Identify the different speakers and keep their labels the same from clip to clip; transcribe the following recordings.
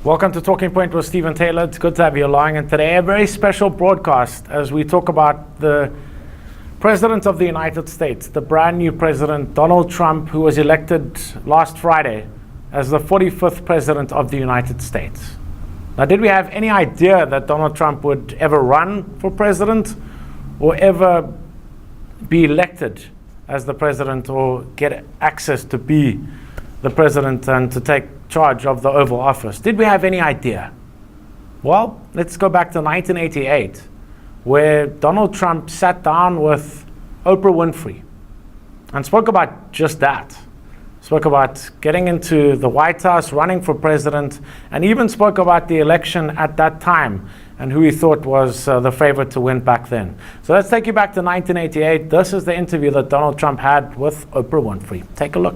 Speaker 1: Welcome to Talking Point with Stephen Taylor. It's good to have you along, and today a very special broadcast as we talk about the President of the United States, the brand new President Donald Trump, who was elected last Friday as the 45th President of the United States. Now, did we have any idea that Donald Trump would ever run for president or ever be elected as the president or get access to be the president and to take charge of the Oval Office? Did we have any idea? Well, let's go back to 1988, where Donald Trump sat down with Oprah Winfrey and spoke about just that. Spoke about getting into the White House, running for president, and even spoke about the election at that time and who he thought was the favorite to win back then. So let's take you back to 1988. This is the interview that Donald Trump had with Oprah Winfrey. Take a look.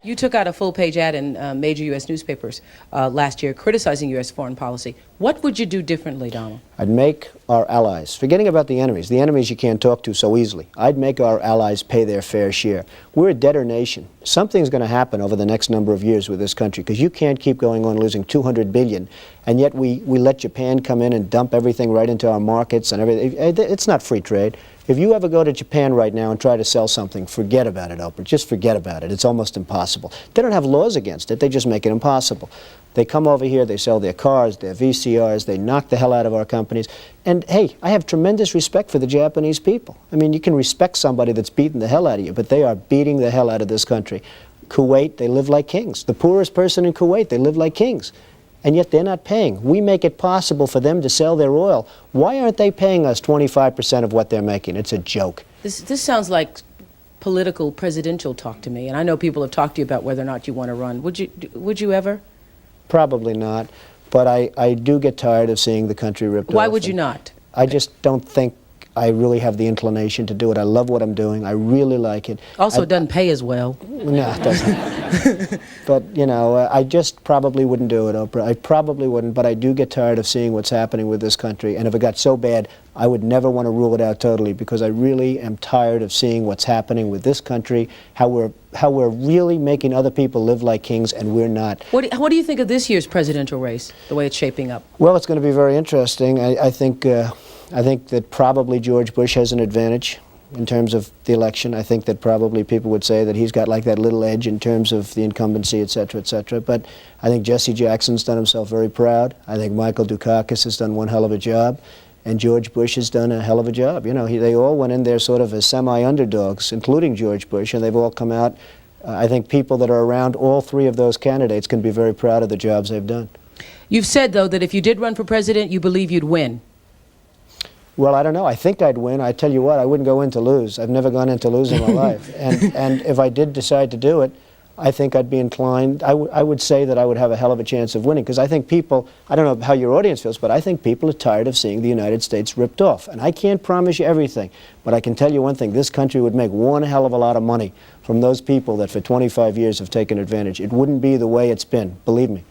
Speaker 2: You took out a full-page ad in major U.S. newspapers last year criticizing U.S. foreign policy. What would you do differently, Donald?
Speaker 3: I'd make our allies, forgetting about the enemies you can't talk to so easily, I'd make our allies pay their fair share. We're a debtor nation. Something's going to happen over the next number of years with this country, because you can't keep going on losing $200 billion, and yet we let Japan come in and dump everything right into our markets and everything. It's not free trade. If you ever go to Japan right now and try to sell something, forget about it, Oprah. Just forget about it. It's almost impossible. They don't have laws against it. They just make it impossible. They come over here, they sell their cars, their VCRs, they knock the hell out of our companies. And hey, I have tremendous respect for the Japanese people. I mean, you can respect somebody that's beating the hell out of you, but they are beating the hell out of this country. Kuwait, they live like kings. The poorest person in Kuwait, they live like kings. And yet they're not paying. We make it possible for them to sell their oil. Why aren't they paying us 25% of what they're making? It's a joke.
Speaker 2: This sounds like presidential talk to me, and I know people have talked to you about whether or not you want to run. Would you ever?
Speaker 3: Probably not, but I do get tired of seeing the country ripped off.
Speaker 2: Why would you not?
Speaker 3: I just don't think I really have the inclination to do it. I love what I'm doing. I really like it.
Speaker 2: Also, it doesn't pay as well.
Speaker 3: No, it doesn't. But, you know, I just probably wouldn't do it, Oprah. I probably wouldn't, but I do get tired of seeing what's happening with this country. And if it got so bad, I would never want to rule it out totally, because I really am tired of seeing what's happening with this country, how we're really making other people live like kings, and we're not.
Speaker 2: What do you think of this year's presidential race, the way it's shaping up?
Speaker 3: Well, it's going to be very interesting. I think that probably George Bush has an advantage in terms of the election. I think that probably people would say that he's got like that little edge in terms of the incumbency, et cetera, et cetera. But I think Jesse Jackson's done himself very proud. I think Michael Dukakis has done one hell of a job. And George Bush has done a hell of a job. You know, they all went in there sort of as semi-underdogs, including George Bush, and they've all come out. I think people that are around all three of those candidates can be very proud of the jobs they've done.
Speaker 2: You've said, though, that if you did run for president, you believe you'd win.
Speaker 3: Well, I don't know. I think I'd win. I tell you what, I wouldn't go in to lose. I've never gone in to lose in my life. And if I did decide to do it, I think I'd be inclined, I would say that I would have a hell of a chance of winning, because I think people, I don't know how your audience feels, but I think people are tired of seeing the United States ripped off. And I can't promise you everything, but I can tell you one thing: this country would make one hell of a lot of money from those people that for 25 years have taken advantage. It wouldn't be the way it's been, believe me.